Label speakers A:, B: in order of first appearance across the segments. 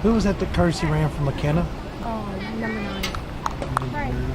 A: Who was that Kersey ran from McKenna?
B: Oh, number 9. Right.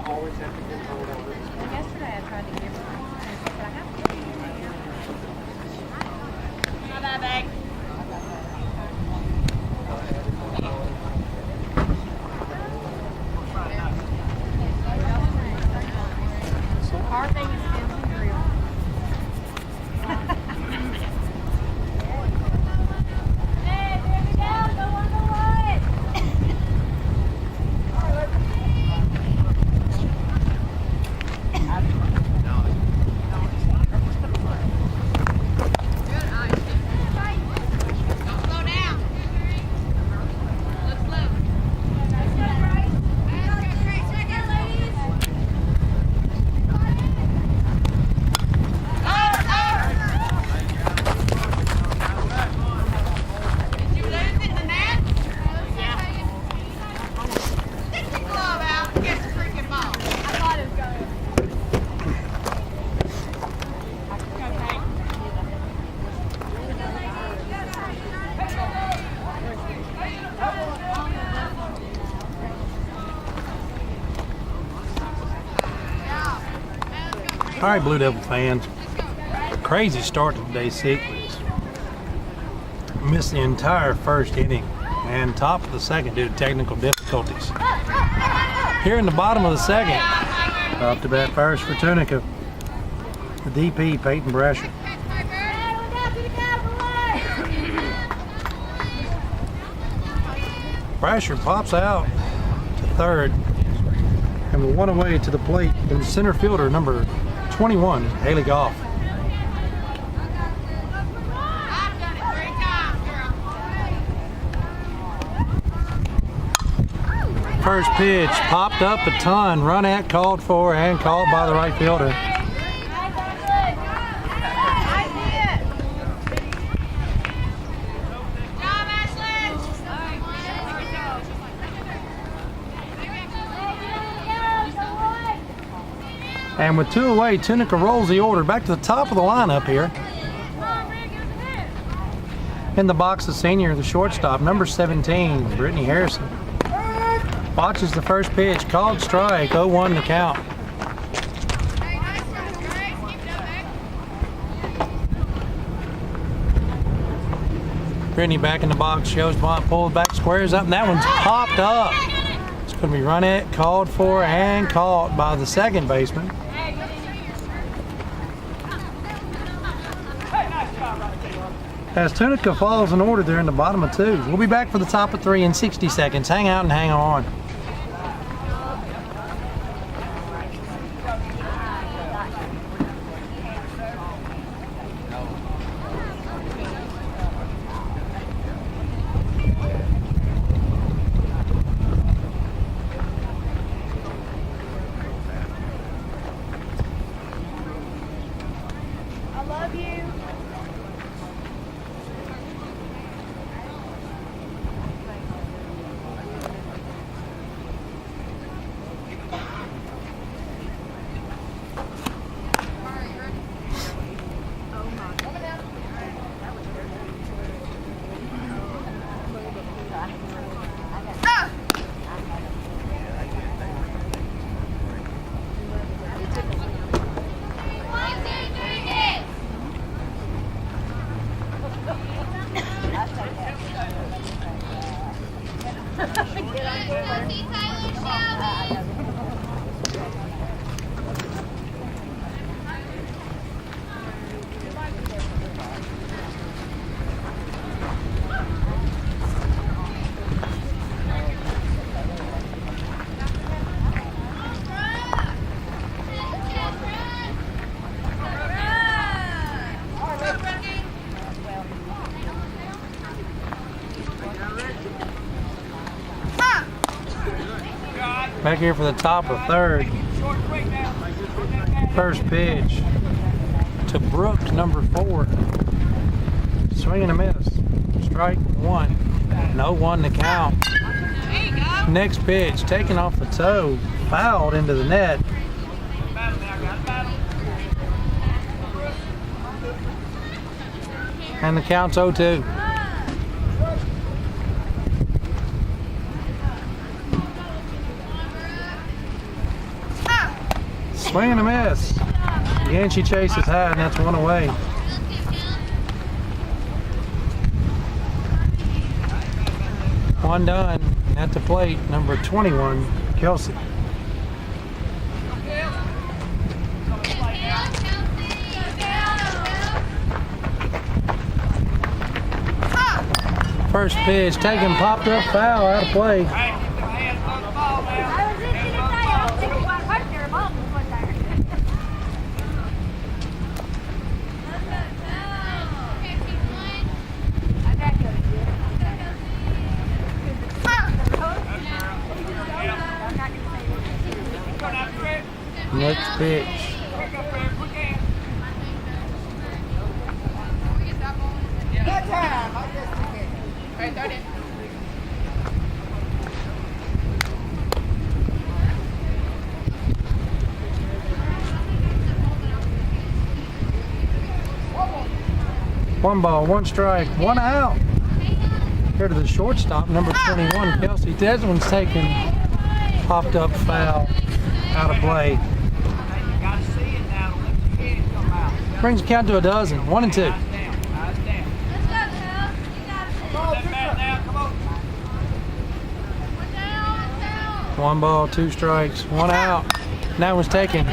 B: Yesterday I tried to give her but I have to give her here. My bad, bag. Our thing is fancy grill. Hey, baby, down, go on the way.
A: All right, Blue Devil fans. Crazy start to today's sequence. Missed the entire first inning and top of the second due to technical difficulties. Here in the bottom of the second, up to bat first for Tunica, the DP, Peyton Brasher. Brasher pops out to third, and with one away to the plate is center fielder number 21, Haley Goff. First pitch popped up a ton, run at, called for, and caught by the right fielder. And with two away, Tunica rolls the order back to the top of the lineup here. In the box, the senior, the shortstop, number 17, Brittany Harrison. Watches the first pitch, called strike, 0-1 to count. Brittany back in the box, shows bunt, pulled back, squares up, and that one's popped up. It's going to be run at, called for, and caught by the second baseman. As Tunica follows an order there in the bottom of two. We'll be back for the top of three in 60 seconds. Hang out and hang on.
B: I love you.
A: Back here for the top of third. First pitch to Brooks, number 4. Swing and a miss. Strike one. No 1 to count. Next pitch taken off the toe, fouled into the net. And the count's 0-2. Swing and a miss. Again, she chases high, and that's one away. One done. At the plate, number 21, Kelsey. First pitch taken, popped up, foul, out of play. Next pitch. One ball, one strike, one out. Here to the shortstop, number 21, Kelsey. That one's taken, popped up, foul, out of play. Brings the count to a dozen. 1 and 2. One ball, two strikes, one out. And that was taken,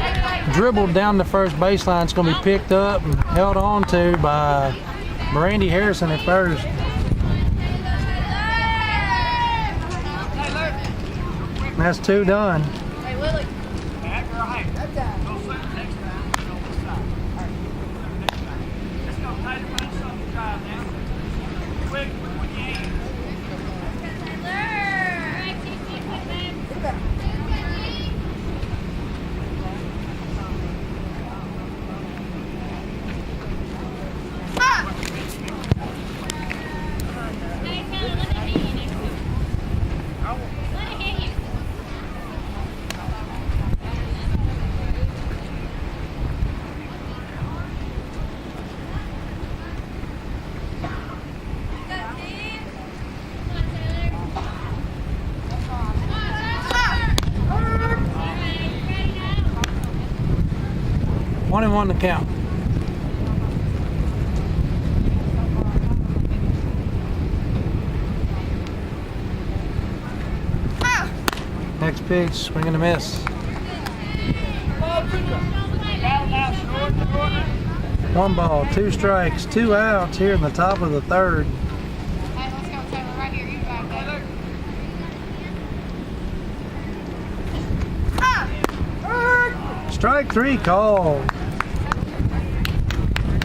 A: dribbled down the first baseline. It's going to be picked up and held on to by Brandy Harrison at first. And that's 2 done. One and one to count. Next pitch, swing and a miss. One ball, two strikes, two outs here in the top of the third.
B: Hey, let's go, Taylor. Right here. You got Taylor.
A: Strike 3 called.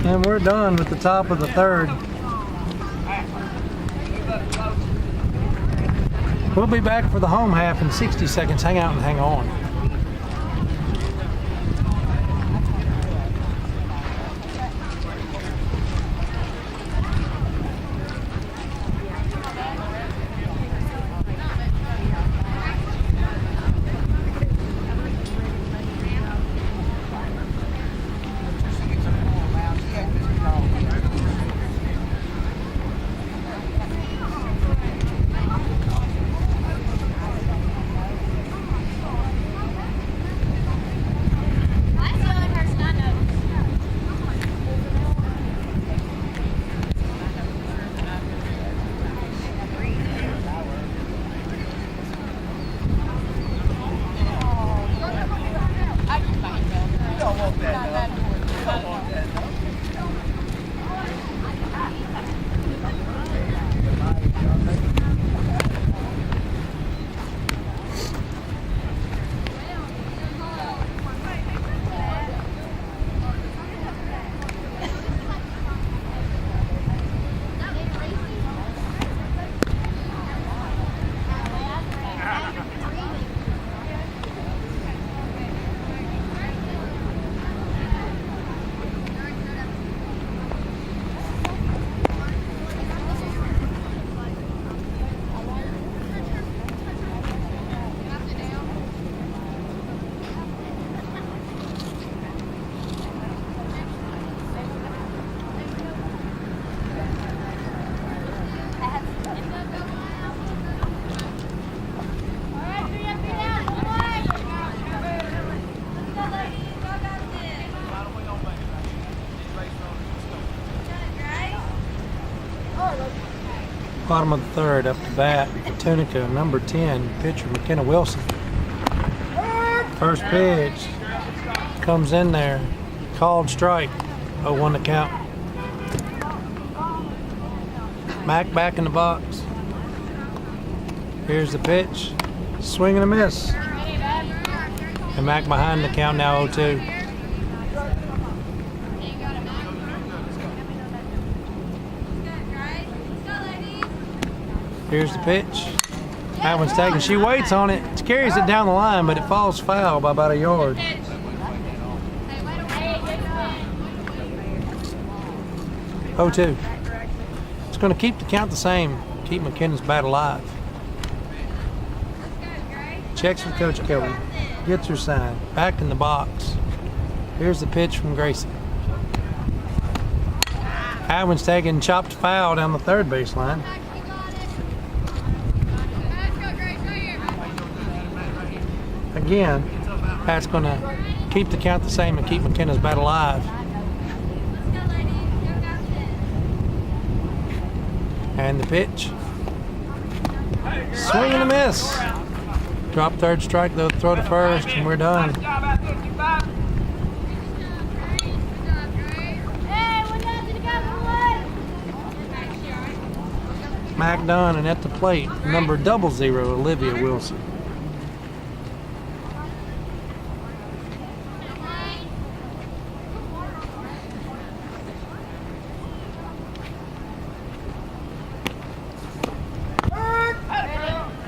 A: And we're done with the top of the third. We'll be back for the home half in 60 seconds. Hang out and hang on. Bottom of the third, up to bat for Tunica, number 10, pitcher McKenna Wilson. First pitch comes in there, called strike, 0-1 to count. Mac back in the box. Here's the pitch, swing and a miss. And Mac behind the count now, 0-2. Here's the pitch. That one's taken. She waits on it. She carries it down the line, but it falls foul by about a yard. Oh, 2. It's going to keep the count the same. Keep McKenna's bat alive. Checks with Coach Kelly. Gets her sign. Back in the box. Here's the pitch from Gracie. That one's taken. Chopped foul down the third baseline. Again, that's going to keep the count the same and keep McKenna's bat alive. And the pitch. Swing and a miss. Drop third strike, though, throw to first, and we're done. Mac done, and at the plate, number 00, Olivia Wilson.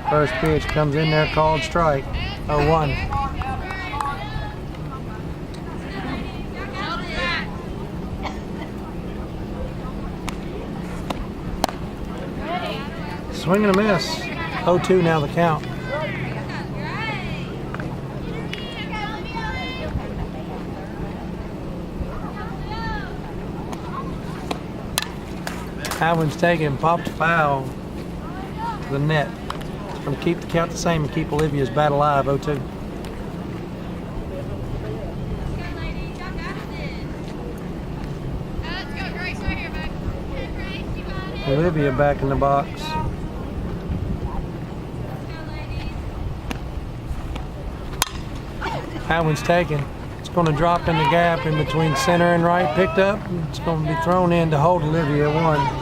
A: First pitch comes in there, called strike, 0-1. Swing and a miss, 0-2 now the count. That one's taken, popped foul to the net. Going to keep the count the same and keep Olivia's bat alive, 0-2. Olivia back in the box. That one's taken. It's going to drop in the gap in between center and right. Picked up. It's going to be thrown in to hold Olivia 1.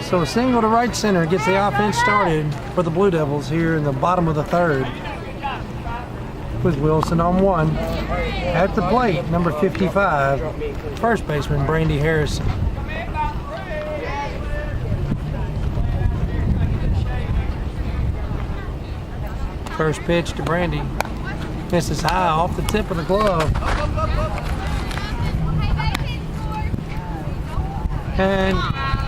A: So a single to right center gets the offense started for the Blue Devils here in the bottom of the third. With Wilson on 1. At the plate, number 55, first baseman Brandy Harrison. First pitch to Brandy. Misses high off the tip of the glove. And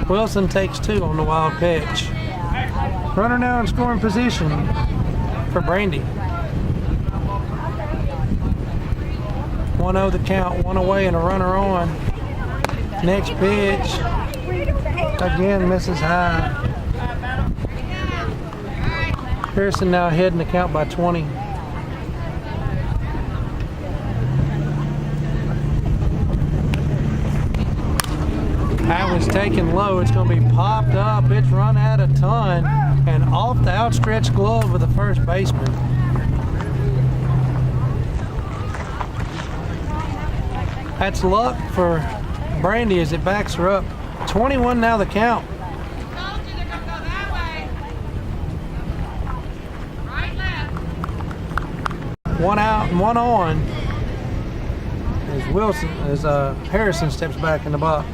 A: Wilson takes 2 on the wild pitch. Runner now in scoring position for Brandy. 1-0 the count, 1 away and a runner on. Next pitch, again misses high. Harrison now ahead in the count by 20. That was taken low. It's going to be popped up. It's run out a ton and off the outstretched glove of the first baseman. That's luck for Brandy as it backs her up. 21 now the count. One out and one on as Harrison steps back in the box.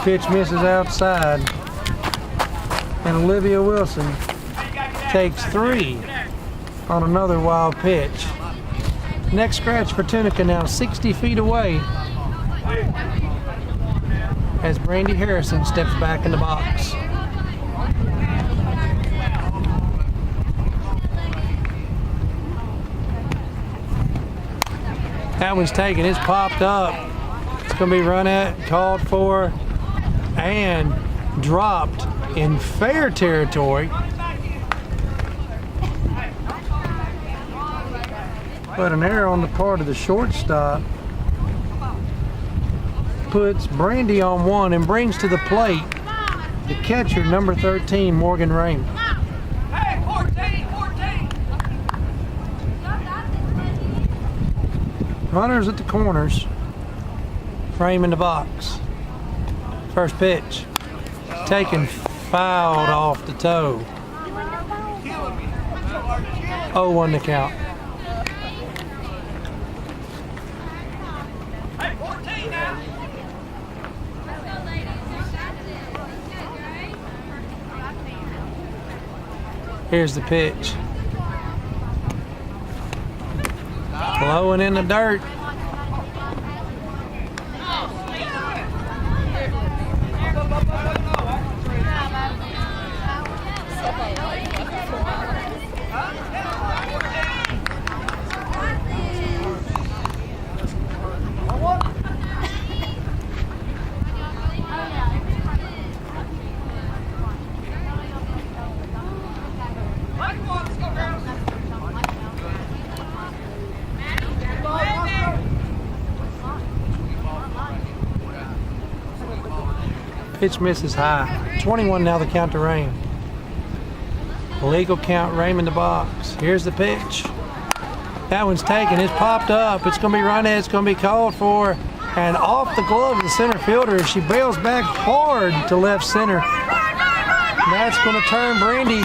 A: Pitch misses outside, and Olivia Wilson takes 3 on another wild pitch. Next scratch for Tunica now 60 feet away as Brandy Harrison steps back in the box. That one's taken. It's popped up. It's going to be run at, called for, and dropped in fair territory. But an error on the part of the shortstop puts Brandy on one and brings to the plate the catcher, number 13, Morgan Raymond.
C: Hey, 14, 14.
A: Runners at the corners. Frame in the box. First pitch. Taken fouled off the toe. 0-1 the count.
C: Hey, 14 now.
A: Here's the pitch. Blowing in the dirt. Pitch misses high. 21 now the count to Rain. Legal count, Raymond the box. Here's the pitch. That one's taken. It's popped up. It's going to be run in. It's going to be called for. And off the glove of the center fielder. She bails back hard to left center. That's going to turn Brandy.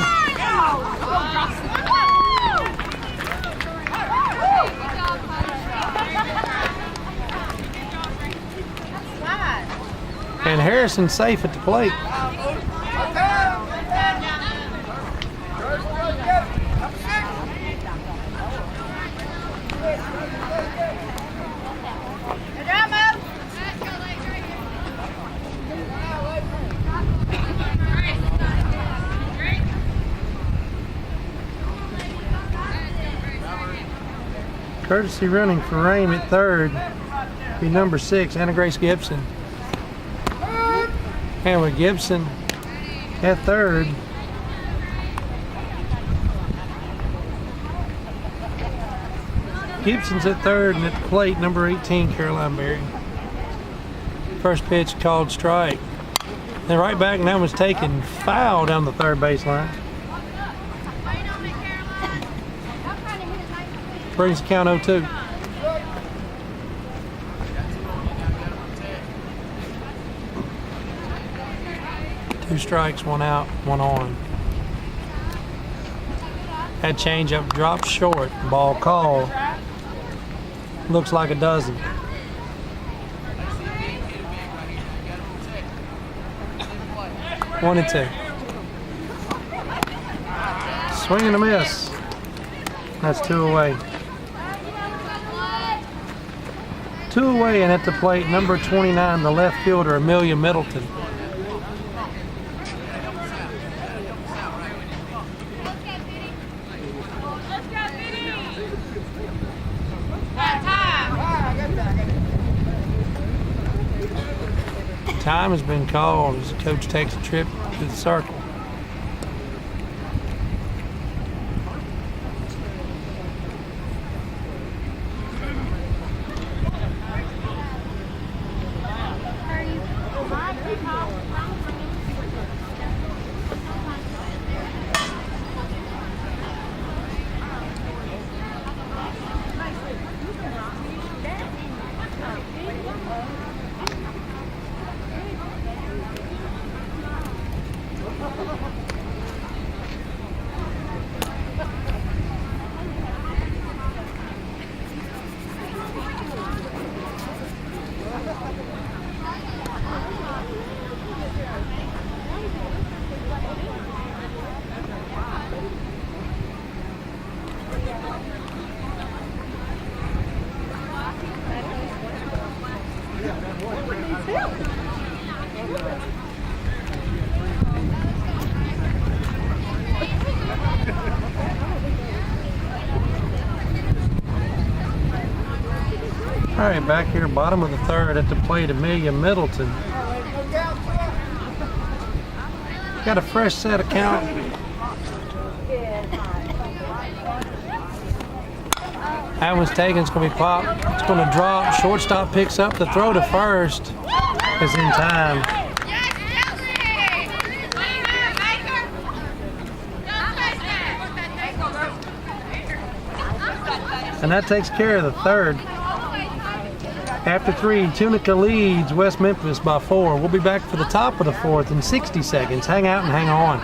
A: And Harrison safe at the plate. Courtesy running for Rain at third. Be number 6, Anna Grace Gibson. And with Gibson at third. Gibson's at third, and at the plate, number 18, Caroline Berry. First pitch called strike. Then right back, and that was taken foul down the third baseline. Brings the count 0-2. 2 strikes, 1 out, 1 on. That changeup drops short. Ball called. Looks like a dozen. One and 2. Swing and a miss. That's 2 away. 2 away, and at the plate, number 29, the left fielder, Amelia Middleton. Time has been called as the coach takes a trip to the circle. All right, back here, bottom of the third at the plate, Amelia Middleton. Got a fresh set of count. That one's taken. It's going to be popped. It's going to drop. Shortstop picks up the throw to first. Is in time. And that takes care of the third. After 3, Tunica leads West Memphis by 4. We'll be back for the top of the 4th in 60 seconds. Hang out and hang on.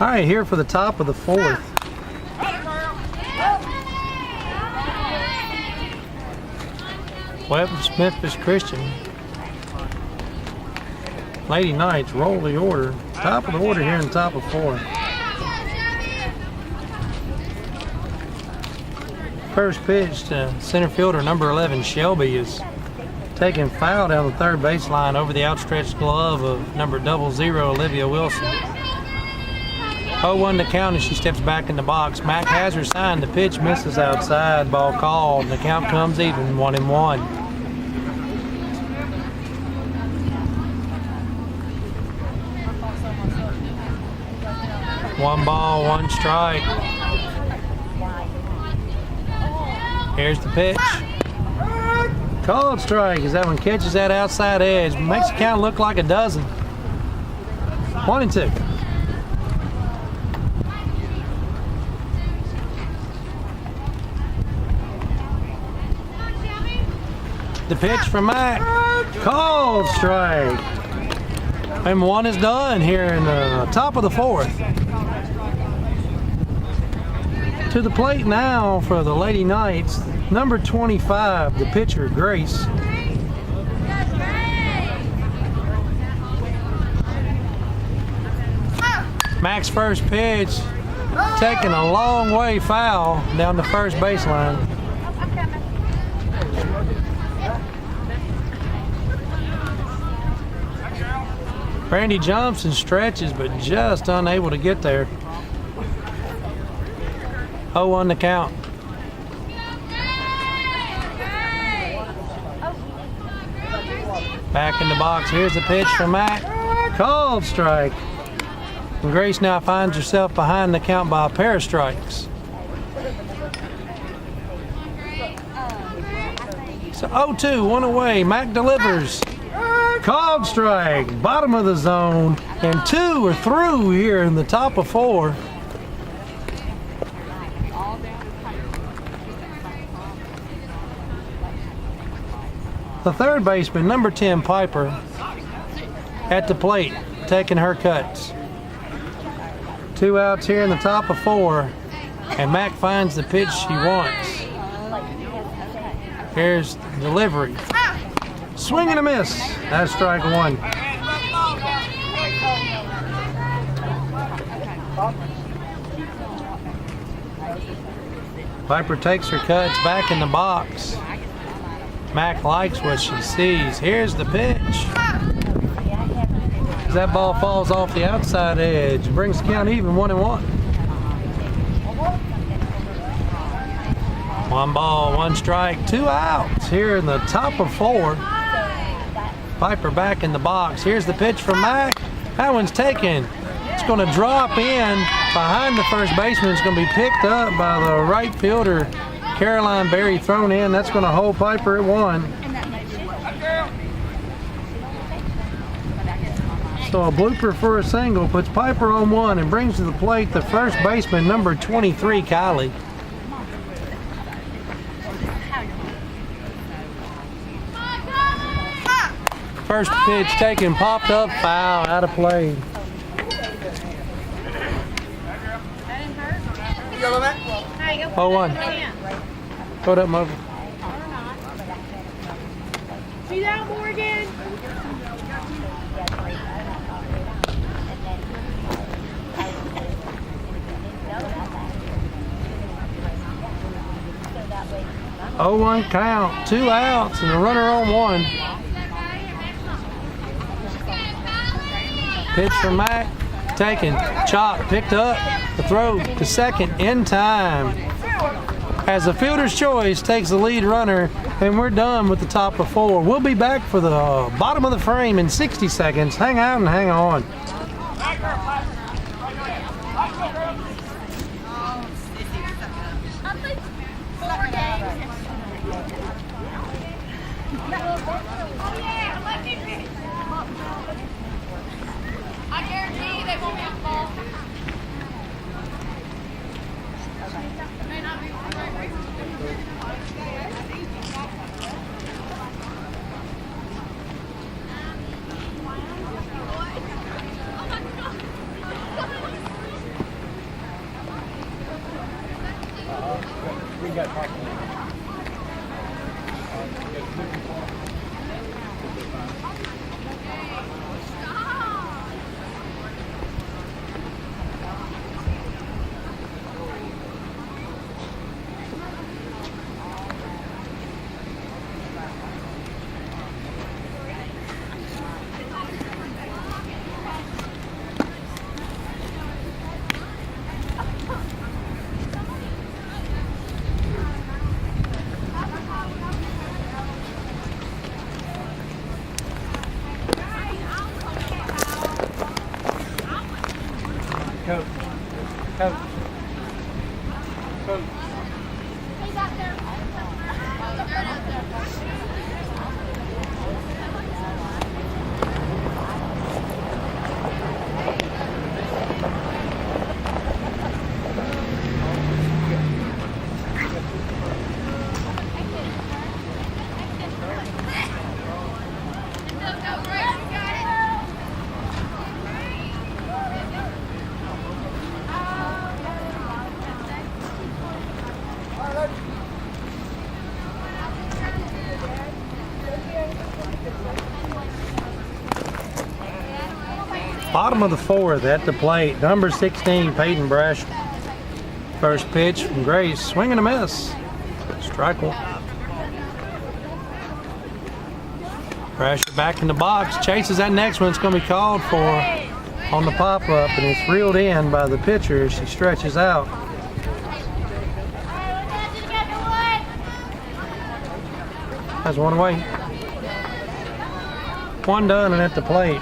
A: All right, here for the top of the 4th. West Memphis Christian. Lady Knights roll the order. Top of the order here in the top of 4. First pitch to center fielder number 11, Shelby, is taking foul down the third baseline over the outstretched glove of number 00, Olivia Wilson. 0-1 to count as she steps back in the box. Mack has her signed. The pitch misses outside. Ball called. And the count comes even, 1-1. One ball, one strike. Here's the pitch. Called strike as that one catches that outside edge. Makes the count look like a dozen. 1-2. The pitch from Mack. Called strike. And one is done here in the top of the 4th. To the plate now for the Lady Knights, number 25, the pitcher, Grace. Mack's first pitch, taking a long way foul down the first baseline. Brandy Johnson stretches, but just unable to get there. 0-1 to count. Back in the box. Here's the pitch from Mack. Called strike. And Grace now finds herself behind the count by a pair of strikes. So 0-2, one away. Mack delivers. Called strike. Bottom of the zone. And 2 are through here in the top of 4. The third baseman, number 10, Piper, at the plate, taking her cuts. 2 outs here in the top of 4, and Mack finds the pitch she wants. Here's the delivery. Swing and a miss. That's strike 1. Piper takes her cuts back in the box. Mac likes what she sees. Here's the pitch. As that ball falls off the outside edge, brings the count even 1-1. 1 ball, 1 strike, 2 outs here in the top of 4. Piper back in the box. Here's the pitch from Mac. That one's taken. It's going to drop in behind the first baseman. It's going to be picked up by the right fielder, Caroline Berry, thrown in. That's going to hold Piper at 1. So a blooper for a single puts Piper on 1 and brings to the plate the first baseman, number 23, Kylie. First pitch taken, popped up, foul, out of play. Oh, 1. Throw it up, Mother.
B: See that, Morgan?
A: Oh, 1 count, 2 outs, and a runner on 1. Pitch from Mac, taken, chopped, picked up, the throw to second in time. As the fielder's choice takes the lead runner, and we're done with the top of 4. We'll be back for the bottom of the frame in 60 seconds. Hang out and hang on.
B: I guarantee they won't have the ball. May not be the right reason.
A: We got parking. Coach. Coach. Coach.
B: He's out there.
A: Bottom of the 4th at the plate, number 16, Peyton Brash. First pitch from Grace, swing and a miss. Strike 1. Brasher back in the box, chases that next one. It's going to be called for on the pop-up, and it's reeled in by the pitcher as she stretches out. Has 1 away. 1 done and at the plate.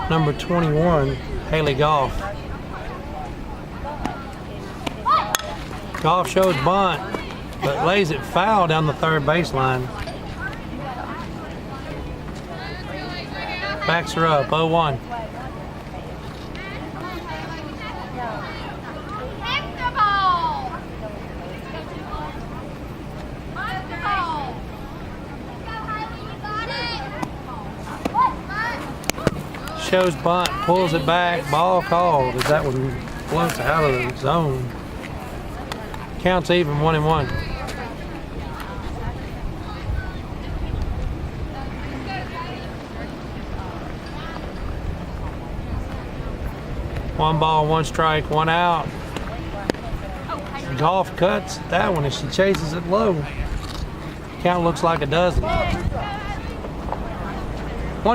A: Number 21, Haley Goff. Goff shows bunt, but lays it foul down the third baseline. Backs her up, 0-1. Shows bunt, pulls it back, ball called as that one floats out of the zone. Counts even, 1-1. One ball, 1 strike, 1 out. Golf cuts that one as she chases it low. Count looks like a dozen. 1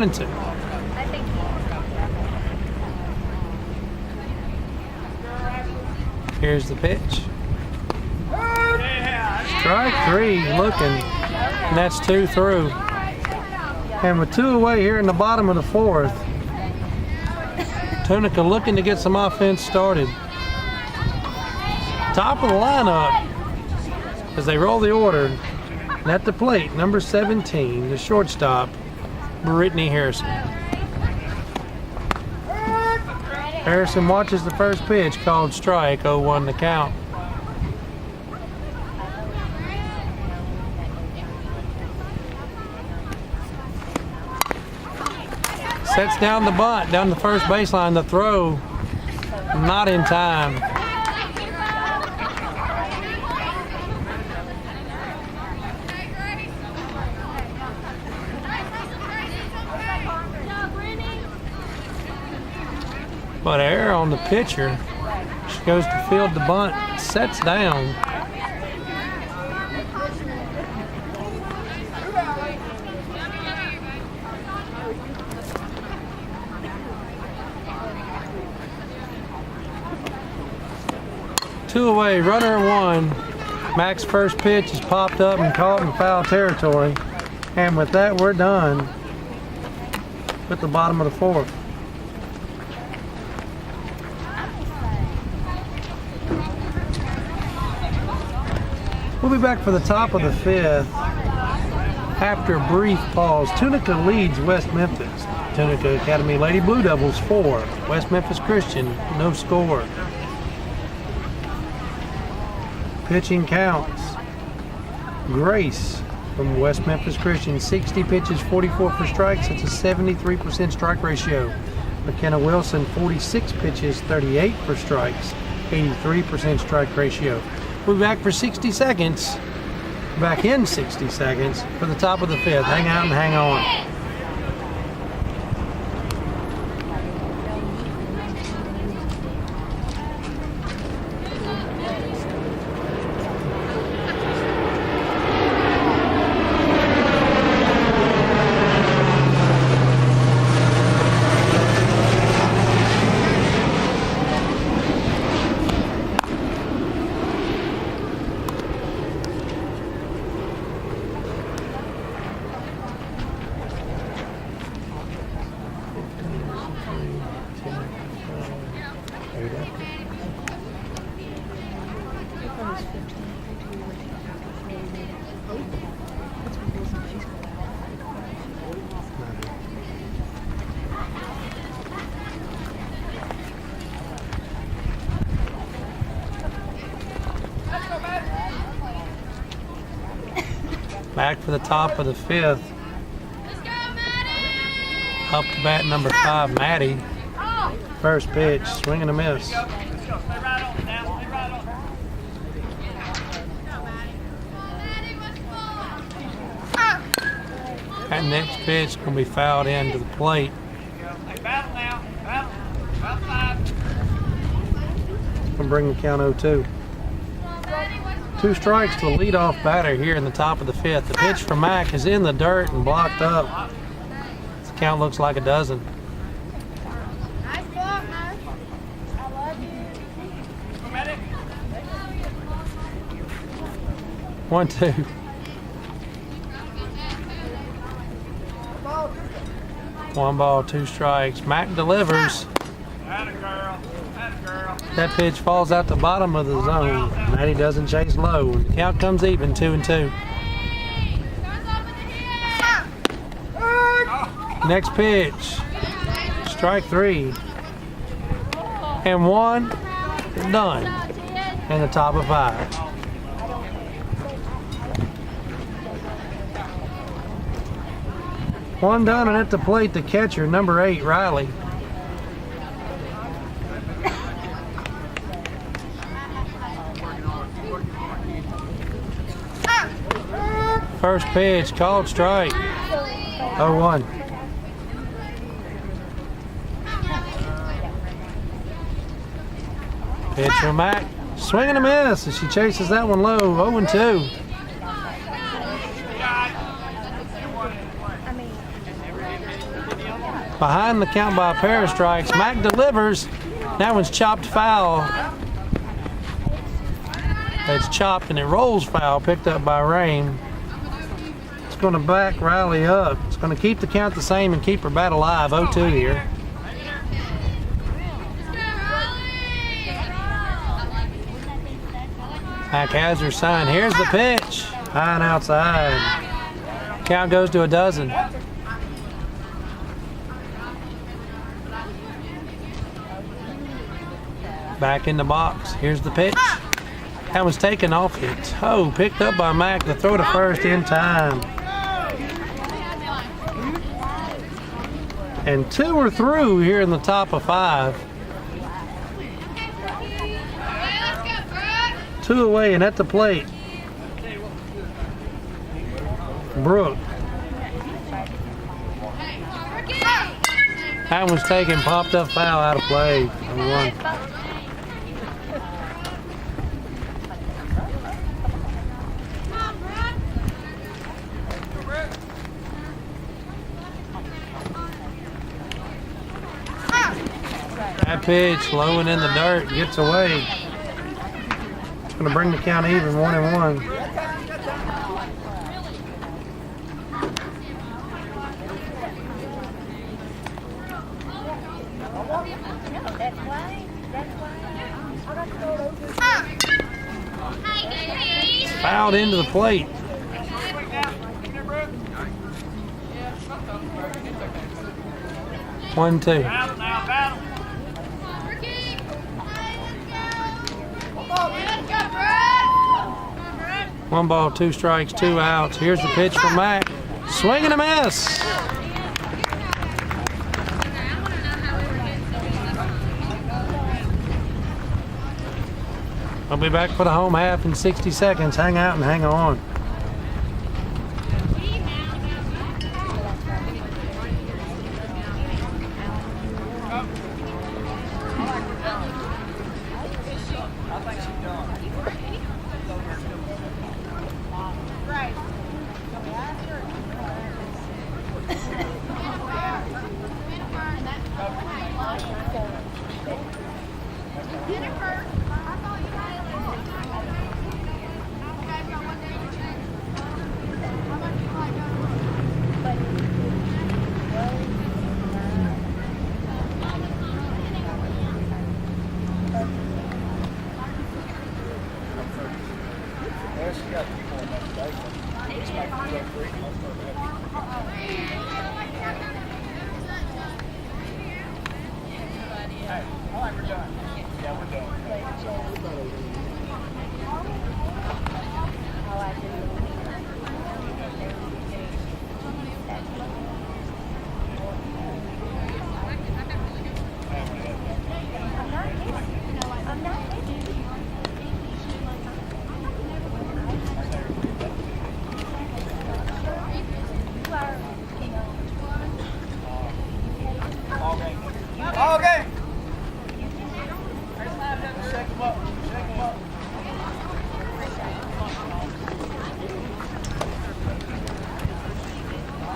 A: and 2.
B: I think
A: Here's the pitch. Strike 3 looking, and that's 2 through. And with 2 away here in the bottom of the 4th, Tunica looking to get some offense started. Top of the lineup as they roll the order. And at the plate, number 17, the shortstop, Brittany Harrison. Harrison watches the first pitch, called strike, 0-1 the count. Sets down the bunt, down the first baseline. The throw, not in time. But error on the pitcher. She goes to field the bunt, sets down. Two away, runner at 1. Mac's first pitch is popped up and caught in foul territory. And with that, we're done with the bottom of the 4th. We'll be back for the top of the 5th after a brief pause. Tunica leads West Memphis. Tunica Academy Lady Blue Devils 4. West Memphis Christian, no score. Pitching counts. Grace from West Memphis Christian, 60 pitches, 44 for strikes. It's a 73% strike ratio. McKenna Wilson, 46 pitches, 38 for strikes, 83% strike ratio. We'll be back for 60 seconds. Back in 60 seconds for the top of the 5th. Hang out and hang on. Back for the top of the 5th. Up to bat number 5, Maddie. First pitch, swing and a miss. That next pitch going to be fouled into the plate. Going to bring the count 0-2. 2 strikes to the leadoff batter here in the top of the 5th. The pitch from Mac is in the dirt and blocked up. The count looks like a dozen.
B: Nice block, Mark. I love you.
A: 1-2. 1 ball, 2 strikes. Mac delivers. That pitch falls out the bottom of the zone. Maddie doesn't chase low. The count comes even, 2-2. Next pitch. Strike 3. And 1. Done. And the top of 5. One done, and at the plate, the catcher, number 8, Riley. First pitch, called strike. 0-1. Pitch from Mac, Swing and a miss as she chases that one low. 0-2. Behind the count by a pair of strikes. Mack delivers. That one's chopped foul. It's chopped and it rolls foul, picked up by Rain. It's going to back Riley up. It's going to keep the count the same and keep her bat alive. 0-2 here. Mack has her sign. Here's the pitch. High and outside. Count goes to 12. Back in the box. Here's the pitch. That was taken off the toe. Picked up by Mack to throw to first in time. And 2 are through here in the top of 5. 2 away and at the plate. Brooke. That one's taken, popped up foul, out of play. 1. That pitch, low and in the dirt, gets away. It's going to bring the count even, 1-1. Fouled into the plate. One, two. One ball, 2 strikes, 2 outs. Here's the pitch for Mack. Swing and a miss. I'll be back for the home half in 60 seconds. Hang out and hang on.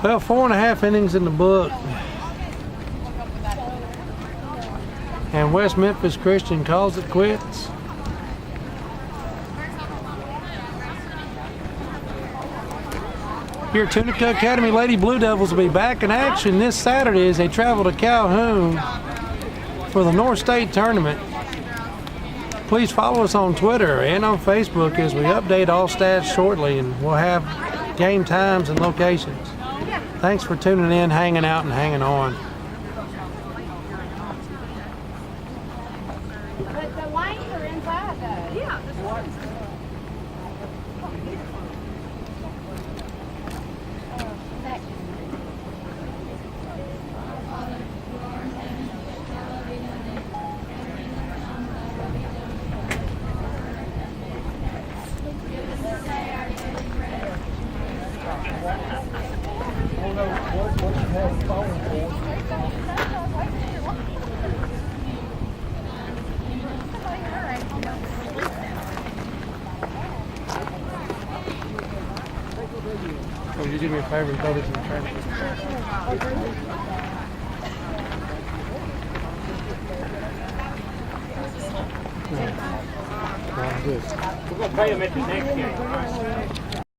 A: Well, 4.5 innings in the book. And West Memphis Christian calls it quits. Here at Tunica Academy, Lady Blue Devils will be back in action this Saturday as they travel to Calhoun for the North State Tournament. Please follow us on Twitter and on Facebook as we update all stats shortly, and we'll have game times and locations. Thanks for tuning in, hanging out, and hanging on.
B: But the lanes are inside though. Yeah.
A: do me a favor and throw this in the trash? No, I'm good.
C: We're going to pay him at the next game.